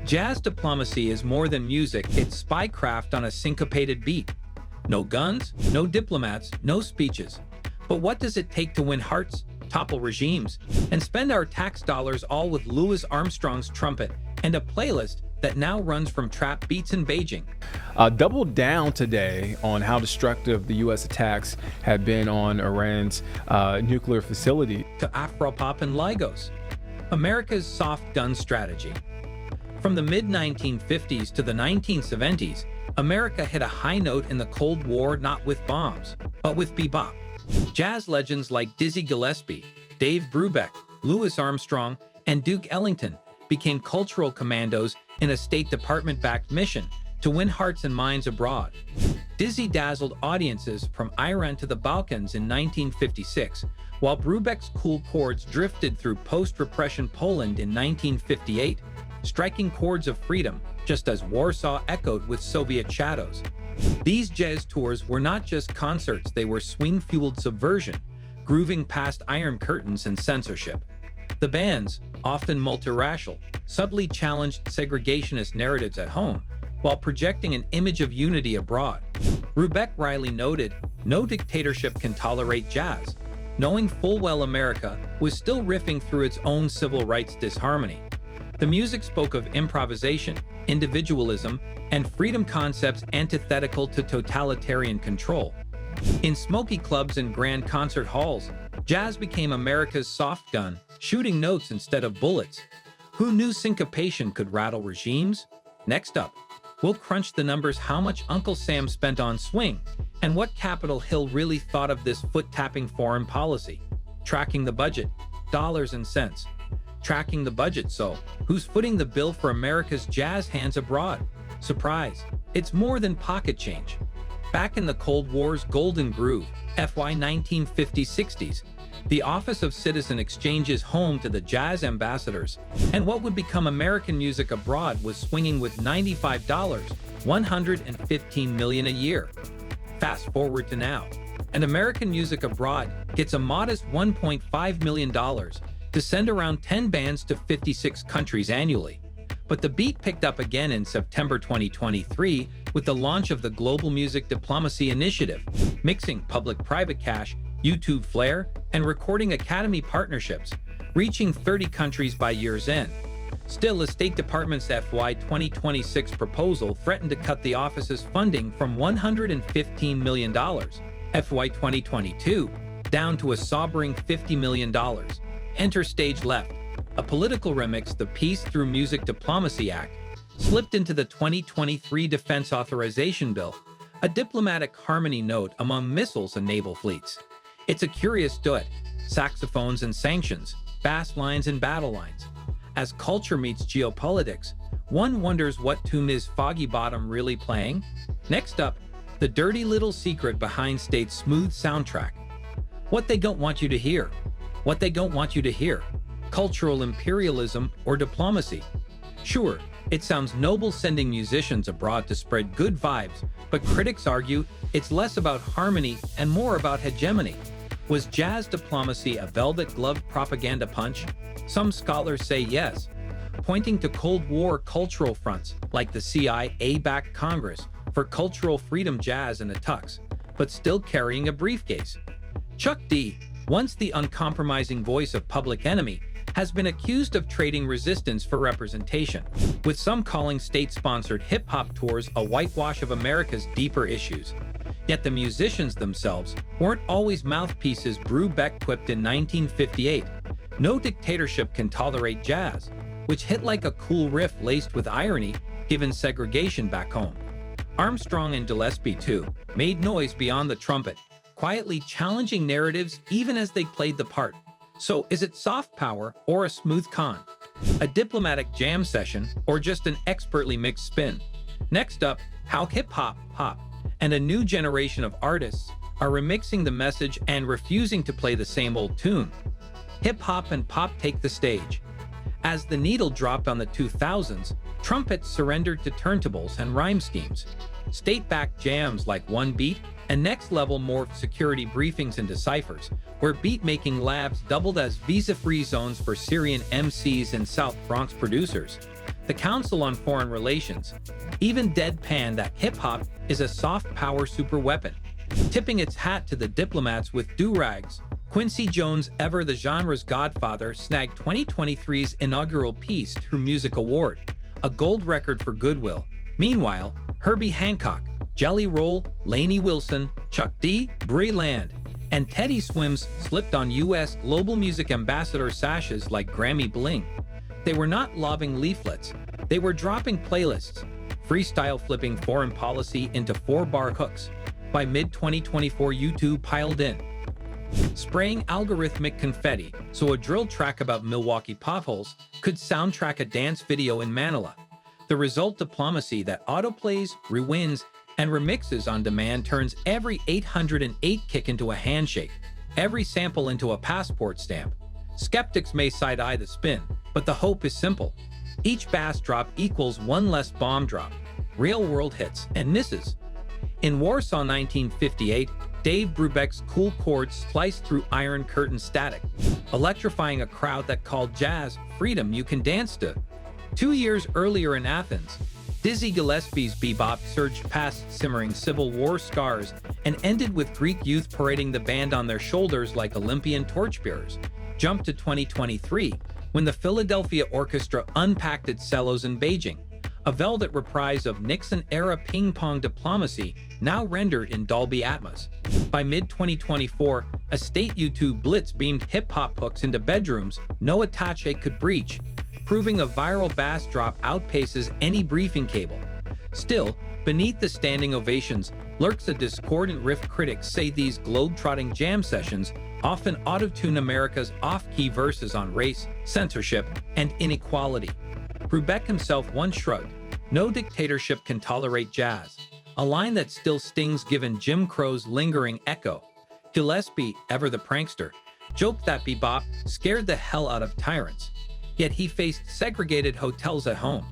Jazz diplomacy is more than music, it's spycraft on a syncopated beat. No guns, no diplomats, no speeches. But what does it take to win hearts, topple regimes, and spend our tax dollars all with Louis Armstrong's trumpet and a playlist that now runs from trap beats in Beijing? Doubled down today on how destructive the U.S. attacks have been on Iran's nuclear facility. To Afropop and Lagos, America's soft gun strategy. From the mid-1950s to the 1970s, America hit a high note in the Cold War not with bombs, but with bebop. Jazz legends like Dizzy Gillespie, Dave Brubeck, Louis Armstrong, and Duke Ellington became cultural commandos in a State Department-backed mission to win hearts and minds abroad. Dizzy dazzled audiences from Iran to the Balkans in 1956, while Brubeck's cool chords drifted through post-repression Poland in 1958, striking chords of freedom just as Warsaw echoed with Soviet shadows. These jazz tours were not just concerts, they were swing-fueled subversion, grooving past iron curtains and censorship. The bands, often multiracial, subtly challenged segregationist narratives at home, while projecting an image of unity abroad. Brubeck Riley noted, "No dictatorship can tolerate jazz," knowing full well America was still riffing through its own civil rights disharmony. The music spoke of improvisation, individualism, and freedom, concepts antithetical to totalitarian control. In smoky clubs and grand concert halls, jazz became America's soft gun, shooting notes instead of bullets. Who knew syncopation could rattle regimes? Next up, we'll crunch the numbers: how much Uncle Sam spent on swing, and what Capitol Hill really thought of this foot-tapping foreign policy. Tracking the budget, dollars and cents. Tracking the budget, so who's footing the bill for America's jazz hands abroad? Surprise, it's more than pocket change. Back in the Cold War's golden groove, FY 1950s-60s, the Office of Citizen Exchange is home to the jazz ambassadors, and what would become American music abroad was swinging with $95, $115 million a year. Fast forward to now, and American music abroad gets a modest $1.5 million to send around 10 bands to 56 countries annually. But the beat picked up again in September 2023 with the launch of the Global Music Diplomacy Initiative, mixing public-private cash, YouTube Flair, and Recording Academy partnerships, reaching 30 countries by year's end. Still, the State Department's FY 2026 proposal threatened to cut the office's funding from $115 million, FY 2022, down to a sobering $50 million. Enter Stage Left, a political remix. The Peace Through Music Diplomacy Act slipped into the 2023 Defense Authorization Bill, a diplomatic harmony note among missiles and naval fleets. It's a curious duet: saxophones and sanctions, bass lines and battle lines. As culture meets geopolitics, one wonders what tune is Foggy Bottom really playing? Next up, the dirty little secret behind State's smooth soundtrack. What they don't want you to hear. What they don't want you to hear. Cultural imperialism or diplomacy. Sure, it sounds noble sending musicians abroad to spread good vibes, but critics argue it's less about harmony and more about hegemony. Was jazz diplomacy a velvet-gloved propaganda punch? Some scholars say yes, pointing to Cold War cultural fronts like the CIA-backed Congress for cultural freedom jazz in a tux, but still carrying a briefcase. Chuck D, once the uncompromising voice of Public Enemy, has been accused of trading resistance for representation, with some calling state-sponsored hip-hop tours a whitewash of America's deeper issues. Yet the musicians themselves weren't always mouthpieces. Brubeck quipped in 1958, "No dictatorship can tolerate jazz," which hit like a cool riff laced with irony given segregation back home. Armstrong and Gillespie, too, made noise beyond the trumpet, quietly challenging narratives even as they played the part. So is it soft power or a smooth con? A diplomatic jam session or just an expertly mixed spin? Next up, how hip-hop, pop, and a new generation of artists are remixing the message and refusing to play the same old tune. Hip-hop and pop take the stage. As the needle dropped on the 2000s, trumpets surrendered to turntables and rhyme schemes. State-backed jams like One Beat and Next Level morphed security briefings into ciphers, where beat-making labs doubled as visa-free zones for Syrian MCs and South Bronx producers. the Council on Foreign Relations even deadpanned that hip-hop is a soft power superweapon, tipping its hat to the diplomats with do-rags. Quincy Jones, ever the genre's godfather, snagged 2023's inaugural Peace Through Music Award, a gold record for Goodwill. Meanwhile, Herbie Hancock, Jelly Roll, Lainey Wilson, Chuck D, Brie Land, and Teddy Swims slipped on U.S. global music ambassador sashes like Grammy Bling. They were not lobbing leaflets, they were dropping playlists, freestyle flipping foreign policy into 4-bar hooks. By mid-2024, YouTube piled in, spraying algorithmic confetti so a drill track about Milwaukee potholes could soundtrack a dance video in Manila. The result, diplomacy that autoplays, rewinds, and remixes on demand turns every 808 kick into a handshake, every sample into a passport stamp. Skeptics may side-eye the spin, but the hope is simple. Each bass drop equals one less bomb drop, real-world hits and misses. In Warsaw 1958, Dave Brubeck's cool chords sliced through Iron Curtain static, electrifying a crowd that called jazz freedom you can dance to. 2 years earlier in Athens, Dizzy Gillespie's bebop surged past simmering Civil War scars and ended with Greek youth parading the band on their shoulders like Olympian torchbearers. Jump to 2023, when the Philadelphia Orchestra unpacked its cellos in Beijing, a velvet reprise of Nixon-era ping-pong diplomacy now rendered in Dolby Atmos. By mid-2024, a state YouTube blitz beamed hip-hop hooks into bedrooms no attache could breach, proving a viral bass drop outpaces any briefing cable. Still, beneath the standing ovations lurks a discordant riff. Critics say these globe-trotting jam sessions often auto-tune America's off-key verses on race, censorship, and inequality. Brubeck himself once shrugged, "No dictatorship can tolerate jazz," a line that still stings given Jim Crow's lingering echo. Gillespie, ever the prankster, joked that bebop scared the hell out of tyrants, yet he faced segregated hotels at home.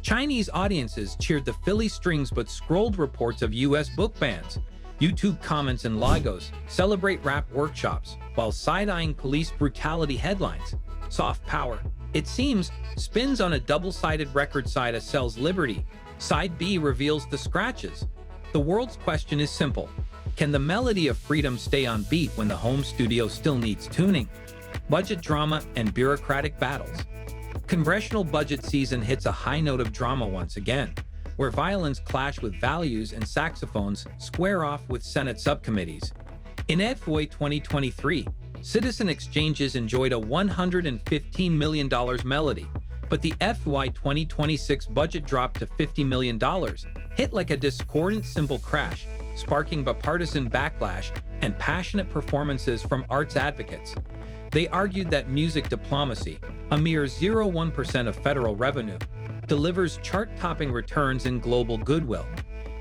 Chinese audiences cheered the Philly Strings but scrolled reports of U.S. book bans. YouTube comments and Lagos celebrate rap workshops while side-eyeing police brutality headlines. Soft power, it seems, spins on a double-sided record. Side A sells liberty, side B reveals the scratches. The world's question is simple. Can the melody of freedom stay on beat when the home studio still needs tuning? Budget drama and bureaucratic battles. Congressional budget season hits a high note of drama once again, where violins clash with values and saxophones square off with Senate subcommittees. In FY 2023, Citizen Exchanges enjoyed a $115 million melody, but the FY 2026 budget dropped to $50 million, hit like a discordant cymbal crash, sparking bipartisan backlash and passionate performances from arts advocates. They argued that music diplomacy, a mere 0.1% of federal revenue, delivers chart-topping returns in global goodwill.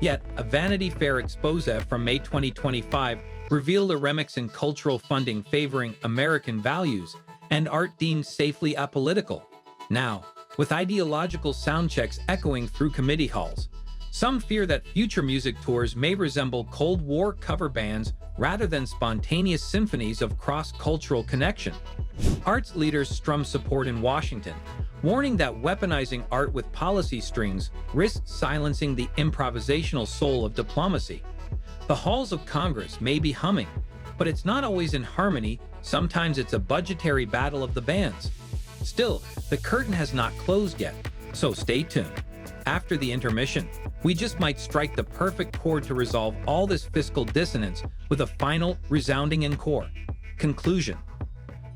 Yet, a Vanity Fair expose from May 2025 revealed a remix in cultural funding favoring American values and art deemed safely apolitical. Now, with ideological sound checks echoing through committee halls, some fear that future music tours may resemble Cold War cover bands rather than spontaneous symphonies of cross-cultural connection. Arts leaders strum support in Washington, warning that weaponizing art with policy strings risks silencing the improvisational soul of diplomacy. The halls of Congress may be humming, but it's not always in harmony. Sometimes it's a budgetary battle of the bands. Still, the curtain has not closed yet, so stay tuned. After the intermission, we just might strike the perfect chord to resolve all this fiscal dissonance with a final, resounding encore. Conclusion.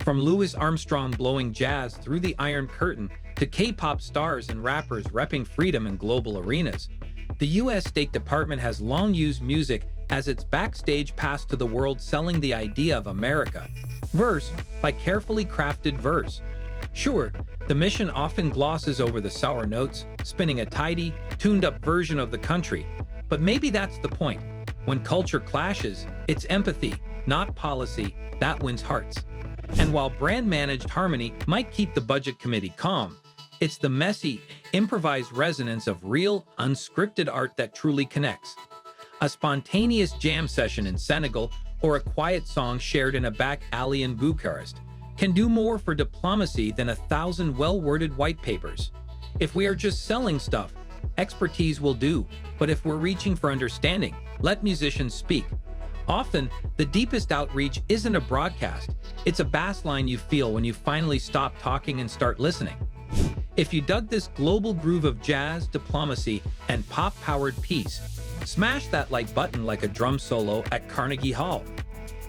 From Louis Armstrong blowing jazz through the Iron Curtain to K-pop stars and rappers repping freedom in global arenas, the U.S. State Department has long used music as its backstage pass to the world, selling the idea of America, verse by carefully crafted verse. Sure, the mission often glosses over the sour notes, spinning a tidy, tuned-up version of the country, but maybe that's the point. When culture clashes, it's empathy, not policy, that wins hearts. And while brand-managed harmony might keep the budget committee calm, it's the messy, improvised resonance of real, unscripted art that truly connects. A spontaneous jam session in Senegal or a quiet song shared in a back alley in Bucharest can do more for diplomacy than 1,000 well-worded white papers. If we are just selling stuff, expertise will do. But if we're reaching for understanding, let musicians speak. Often, the deepest outreach isn't a broadcast. It's a bass line you feel when you finally stop talking and start listening. If you dug this global groove of jazz, diplomacy, and pop-powered piece, smash that like button like a drum solo at Carnegie Hall.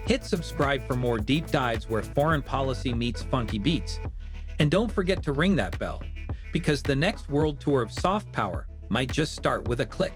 Hit subscribe for more deep dives where foreign policy meets funky beats. And don't forget to ring that bell, because the next world tour of soft power might just start with a click.